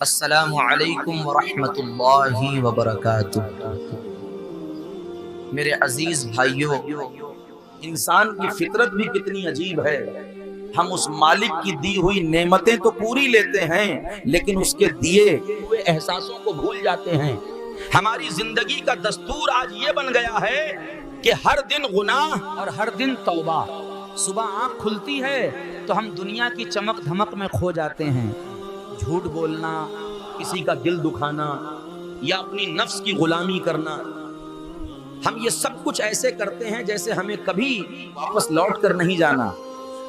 السلام علیکم ورحمۃ اللہ وبرکاتہ۔ میرے عزیز بھائیوں، انسان کی فطرت بھی کتنی عجیب ہے۔ ہم اس مالک کی دی ہوئی نعمتیں تو پوری لیتے ہیں، لیکن اس کے دیے ہوئے احساسوں کو بھول جاتے ہیں۔ ہماری زندگی کا دستور آج یہ بن گیا ہے کہ ہر دن گناہ اور ہر دن توبہ۔ صبح آنکھ کھلتی ہے تو ہم دنیا کی چمک دھمک میں کھو جاتے ہیں۔ جھوٹ بولنا، کسی کا دل دکھانا یا اپنی نفس کی غلامی کرنا، ہم یہ سب کچھ ایسے کرتے ہیں جیسے ہمیں کبھی واپس لوٹ کر نہیں جانا۔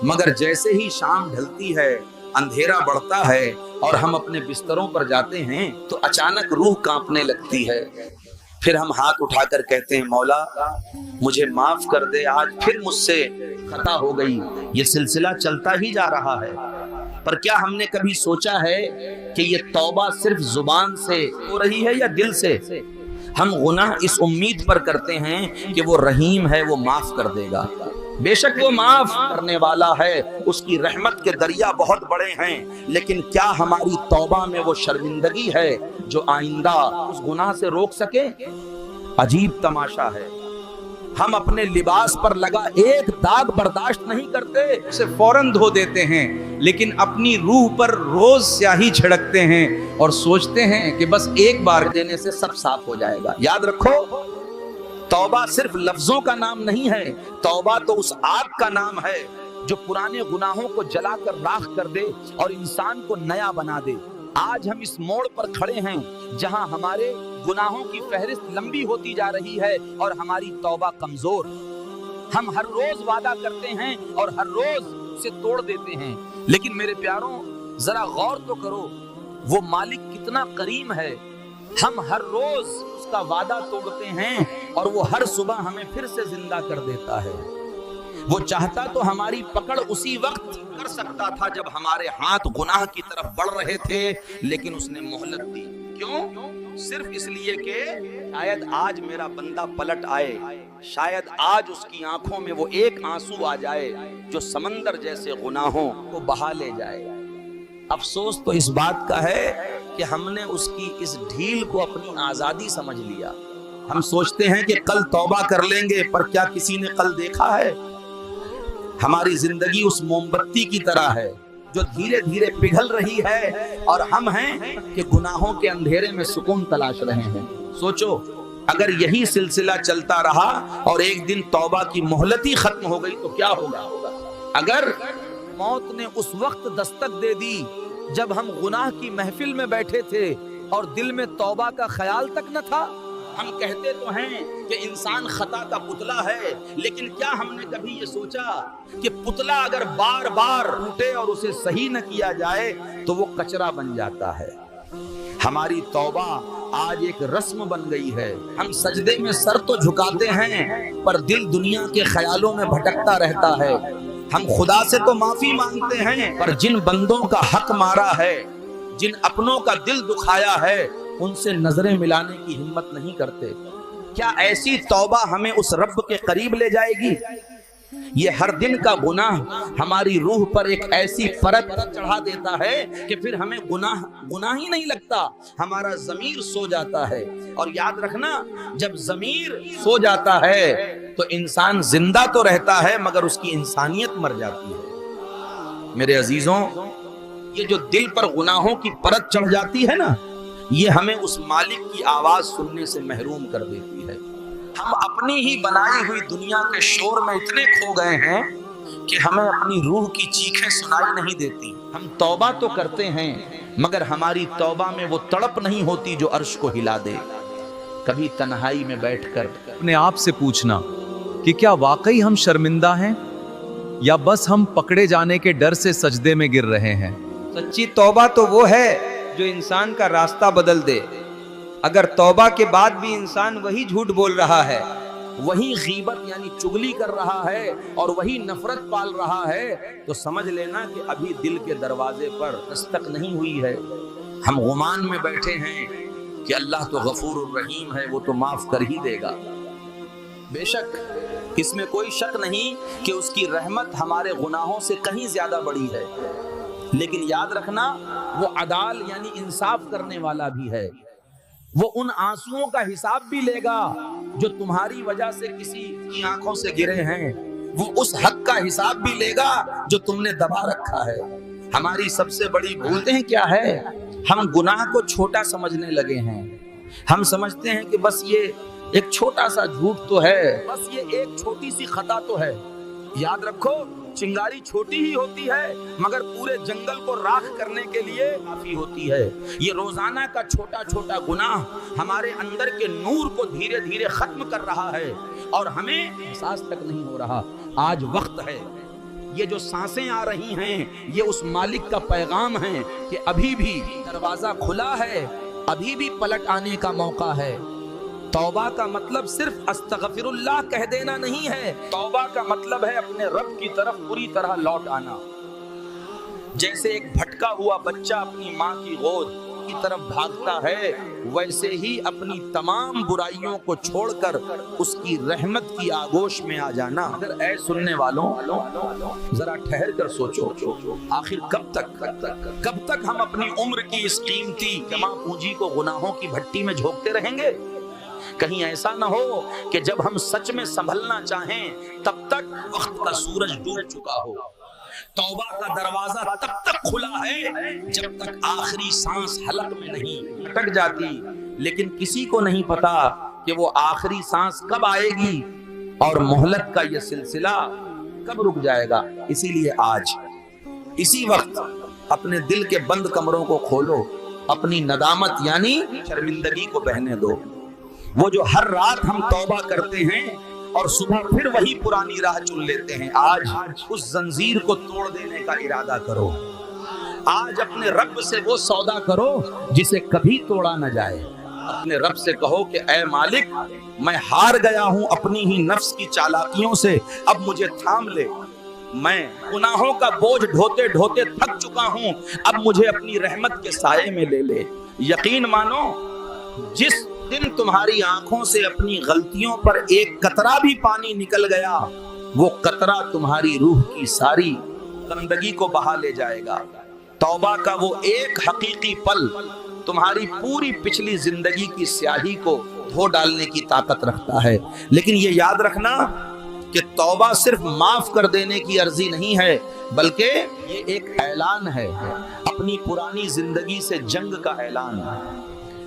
مگر جیسے ہی شام ڈھلتی ہے، اندھیرا بڑھتا ہے اور ہم اپنے بستروں پر جاتے ہیں تو اچانک روح کانپنے لگتی ہے۔ پھر ہم ہاتھ اٹھا کر کہتے ہیں، مولا مجھے معاف کر دے، آج پھر مجھ سے خطا ہو گئی۔ یہ سلسلہ چلتا ہی جا رہا ہے۔ پر کیا ہم نے کبھی سوچا ہے کہ یہ توبہ صرف زبان سے ہو رہی ہے یا دل سے؟ ہم گناہ اس امید پر کرتے ہیں کہ وہ رحیم ہے، وہ معاف کر دے گا۔ بے شک وہ معاف کرنے والا ہے، اس کی رحمت کے دریا بہت بڑے ہیں، لیکن کیا ہماری توبہ میں وہ شرمندگی ہے جو آئندہ اس گناہ سے روک سکے؟ عجیب تماشا ہے، ہم اپنے لباس پر لگا ایک داغ برداشت نہیں کرتے، اسے فوراً دھو دیتے ہیں، لیکن اپنی روح پر روز سیاہی چھڑکتے ہیں اور سوچتے ہیں کہ بس ایک بار دینے سے سب صاف ہو جائے گا۔ یاد رکھو، توبہ صرف لفظوں کا نام نہیں ہے، توبہ تو اس آگ کا نام ہے جو پرانے گناہوں کو جلا کر راکھ کر دے اور انسان کو نیا بنا دے۔ آج ہم اس موڑ پر کھڑے ہیں جہاں ہمارے گناہوں کی فہرست لمبی ہوتی جا رہی ہے اور ہماری توبہ کمزور۔ ہم ہر روز وعدہ کرتے ہیں اور ہر روز اسے توڑ دیتے ہیں، لیکن میرے پیاروں ذرا غور تو کرو، وہ مالک کتنا کریم ہے۔ ہم ہر روز اس کا وعدہ توڑتے ہیں اور وہ ہر صبح ہمیں پھر سے زندہ کر دیتا ہے۔ وہ چاہتا تو ہماری پکڑ اسی وقت کر سکتا تھا جب ہمارے ہاتھ گناہ کی طرف بڑھ رہے تھے، لیکن اس نے مہلت دی۔ کیوں؟ صرف اس لیے کہ شاید آج میرا بندہ پلٹ آئے، شاید آج اس کی آنکھوں میں وہ ایک آنسو آ جائے جو سمندر جیسے گناہوں کو بہا لے جائے۔ افسوس تو اس بات کا ہے کہ ہم نے اس کی اس ڈھیل کو اپنی آزادی سمجھ لیا۔ ہم سوچتے ہیں کہ کل توبہ کر لیں گے، پر کیا کسی نے کل دیکھا ہے؟ ہماری زندگی اس موم بتی کی طرح ہے جو دھیرے دھیرے پگھل رہی ہے، اور ہم ہیں کہ گناہوں کے اندھیرے میں سکون تلاش رہے ہیں۔ سوچو، اگر یہی سلسلہ چلتا رہا اور ایک دن توبہ کی مہلت ہی ختم ہو گئی تو کیا ہوگا؟ اگر موت نے اس وقت دستک دے دی جب ہم گناہ کی محفل میں بیٹھے تھے اور دل میں توبہ کا خیال تک نہ تھا۔ ہم کہتے تو ہیں کہ انسان خطا کا پتلا ہے، لیکن کیا ہم نے کبھی یہ سوچا کہ پتلا اگر بار بار ٹوٹے اور اسے صحیح نہ کیا جائے تو وہ کچرا بن جاتا ہے؟ ہماری توبہ آج ایک رسم بن گئی ہے۔ ہم سجدے میں سر تو جھکاتے ہیں پر دل دنیا کے خیالوں میں بھٹکتا رہتا ہے۔ ہم خدا سے تو معافی مانگتے ہیں پر جن بندوں کا حق مارا ہے، جن اپنوں کا دل دکھایا ہے، ان سے نظریں ملانے کی ہمت نہیں کرتے۔ کیا ایسی توبہ ہمیں اس رب کے قریب لے جائے گی؟ یہ ہر دن کا گناہ ہماری روح پر ایک ایسی پرت چڑھا دیتا ہے کہ پھر ہمیں گناہ ہی نہیں لگتا، ہمارا ضمیر سو جاتا ہے۔ اور یاد رکھنا، جب ضمیر سو جاتا ہے تو انسان زندہ تو رہتا ہے مگر اس کی انسانیت مر جاتی ہے۔ میرے عزیزوں، یہ جو دل پر گناہوں کی پرت چڑھ جاتی ہے نا، یہ ہمیں اس مالک کی آواز سننے سے محروم کر دیتی ہے۔ ہم اپنی ہی بنائی ہوئی دنیا کے شور میں اتنے کھو گئے ہیں کہ ہمیں اپنی روح کی چیخیں سنائی نہیں دیتی۔ ہم توبہ تو کرتے ہیں مگر ہماری توبہ میں وہ تڑپ نہیں ہوتی جو عرش کو ہلا دے۔ کبھی تنہائی میں بیٹھ کر اپنے آپ سے پوچھنا کہ کیا واقعی ہم شرمندہ ہیں یا بس ہم پکڑے جانے کے ڈر سے سجدے میں گر رہے ہیں؟ سچی توبہ تو وہ ہے جو انسان کا راستہ بدل دے۔ اگر توبہ کے بعد بھی انسان وہی جھوٹ بول رہا ہے، وہی غیبت یعنی چگلی کر رہا ہے اور وہی نفرت پال رہا ہے، تو سمجھ لینا کہ ابھی دل کے دروازے پر دستک نہیں ہوئی ہے۔ ہم گمان میں بیٹھے ہیں کہ اللہ تو غفور الرحیم ہے، وہ تو معاف کر ہی دے گا۔ بے شک اس میں کوئی شک نہیں کہ اس کی رحمت ہمارے گناہوں سے کہیں زیادہ بڑی ہے، لیکن یاد رکھنا وہ عدال یعنی انصاف کرنے والا بھی ہے. وہ ان آنسوؤں کا حساب بھی لے گا جو تمہاری وجہ سے کسی کی آنکھوں سے گرے ہیں. وہ اس حق کا حساب بھی لے گا جو تم نے دبا رکھا ہے. ہماری سب سے بڑی بھولیں کیا ہے؟ ہم گناہ کو چھوٹا سمجھنے لگے ہیں. ہم سمجھتے ہیں کہ بس یہ ایک چھوٹا سا جھوٹ تو ہے، بس یہ ایک چھوٹی سی خطا تو ہے. یاد رکھو چنگاری چھوٹی ہی ہوتی ہے مگر پورے جنگل کو راکھ کرنے کے لیے کافی ہوتی ہے. یہ روزانہ کا چھوٹا چھوٹا گناہ ہمارے اندر کے نور کو دھیرے دھیرے ختم کر رہا ہے اور ہمیں احساس تک نہیں ہو رہا. آج وقت ہے، یہ جو سانسیں آ رہی ہیں یہ اس مالک کا پیغام ہے کہ ابھی بھی دروازہ کھلا ہے، ابھی بھی پلٹ آنے کا موقع ہے. توبہ کا مطلب صرف استغفر اللہ کہہ دینا نہیں ہے. توبہ کا مطلب ہے اپنے رب کی طرف پوری طرح لوٹ آنا. جیسے ایک بھٹکا ہوا بچہ اپنی ماں کی گود کی طرف بھاگتا ہے، ویسے ہی اپنی تمام برائیوں کو چھوڑ کر اس کی رحمت کی آغوش میں آ جانا. اگر اے سننے والوں ذرا ٹھہر کر سوچو، آخر کب تک ہم اپنی عمر کی اس قیمتی جمع پونجی کو گناہوں کی بھٹی میں جھونکتے رہیں گے؟ کہیں ایسا نہ ہو کہ جب ہم سچ میں سنبھلنا چاہیں تب تک وقت کا سورج ڈوب چکا ہو. توبہ کا دروازہ تب تک کھلا ہے جب تک آخری سانس حلق میں نہیں اٹک جاتی. لیکن کسی کو نہیں پتا کہ وہ آخری سانس کب آئے گی اور مہلت کا یہ سلسلہ کب رک جائے گا. اسی لیے آج اسی وقت اپنے دل کے بند کمروں کو کھولو، اپنی ندامت یعنی شرمندگی کو بہنے دو. وہ جو ہر رات ہم توبہ کرتے ہیں اور صبح پھر وہی پرانی راہ چن لیتے ہیں، آج اس زنجیر کو توڑ دینے کا ارادہ کرو. آج اپنے رب سے وہ سودا کرو جسے کبھی توڑا نہ جائے. اپنے رب سے کہو کہ اے مالک، میں ہار گیا ہوں اپنی ہی نفس کی چالاکیوں سے، اب مجھے تھام لے. میں گناہوں کا بوجھ ڈھوتے ڈھوتے تھک چکا ہوں، اب مجھے اپنی رحمت کے سائے میں لے لے. یقین مانو جس دن تمہاری آنکھوں سے اپنی غلطیوں پر ایک قطرہ بھی پانی نکل گیا، وہ قطرہ تمہاری روح کی ساری گندگی کو بہا لے جائے گا. توبہ کا وہ ایک حقیقی پل تمہاری پوری پچھلی زندگی کی سیاہی کو دھو ڈالنے کی طاقت رکھتا ہے. لیکن یہ یاد رکھنا کہ توبہ صرف معاف کر دینے کی عرضی نہیں ہے، بلکہ یہ ایک اعلان ہے، اپنی پرانی زندگی سے جنگ کا اعلان.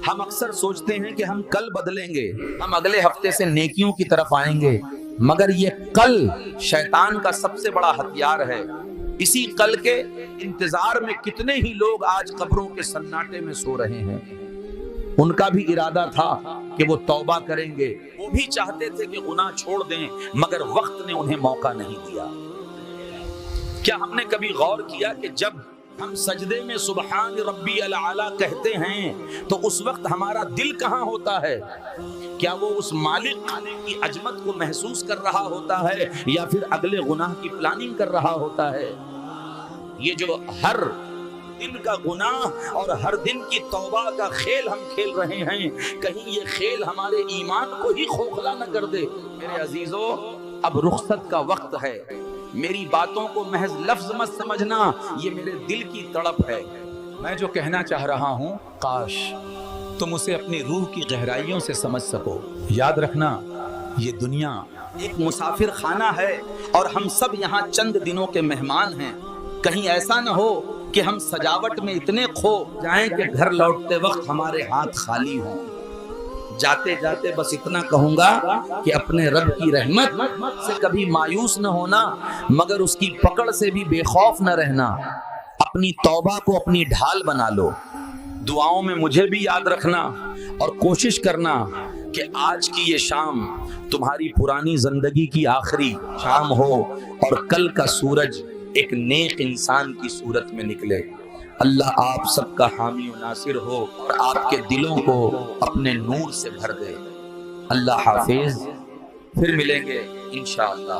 ہم اکثر سوچتے ہیں کہ ہم کل بدلیں گے، ہم اگلے ہفتے سے نیکیوں کی طرف آئیں گے، مگر یہ کل شیطان کا سب سے بڑا ہتھیار ہے. اسی کل کے انتظار میں کتنے ہی لوگ آج قبروں کے سناٹے میں سو رہے ہیں. ان کا بھی ارادہ تھا کہ وہ توبہ کریں گے، وہ بھی چاہتے تھے کہ گناہ چھوڑ دیں، مگر وقت نے انہیں موقع نہیں دیا. کیا ہم نے کبھی غور کیا کہ جب ہم سجدے میں سبحان ربی الاعلی کہتے ہیں تو اس وقت ہمارا دل کہاں ہوتا ہے؟ کیا وہ اس مالک کی عظمت کو محسوس کر رہا ہوتا ہے یا پھر اگلے گناہ کی پلاننگ کر رہا ہوتا ہے؟ یہ جو ہر دن کا گناہ اور ہر دن کی توبہ کا کھیل ہم کھیل رہے ہیں، کہیں یہ کھیل ہمارے ایمان کو ہی کھوکھلا نہ کر دے. میرے عزیزو، اب رخصت کا وقت ہے. میری باتوں کو محض لفظ مت سمجھنا، یہ میرے دل کی تڑپ ہے. میں جو کہنا چاہ رہا ہوں کاش تم اسے اپنی روح کی گہرائیوں سے سمجھ سکو. یاد رکھنا یہ دنیا ایک مسافر خانہ ہے اور ہم سب یہاں چند دنوں کے مہمان ہیں. کہیں ایسا نہ ہو کہ ہم سجاوٹ میں اتنے کھو جائیں کہ گھر لوٹتے وقت ہمارے ہاتھ خالی ہوں. جاتے جاتے بس اتنا کہوں گا کہ اپنے رب کی رحمت سے کبھی مایوس نہ ہونا، مگر اس کی پکڑ سے بھی بے خوف نہ رہنا. اپنی توبہ کو اپنی ڈھال بنا لو. دعاؤں میں مجھے بھی یاد رکھنا اور کوشش کرنا کہ آج کی یہ شام تمہاری پرانی زندگی کی آخری شام ہو اور کل کا سورج ایک نیک انسان کی صورت میں نکلے. اللہ آپ سب کا حامی و ناصر ہو اور آپ کے دلوں کو اپنے نور سے بھر دے. اللہ حافظ، پھر ملیں گے انشاءاللہ.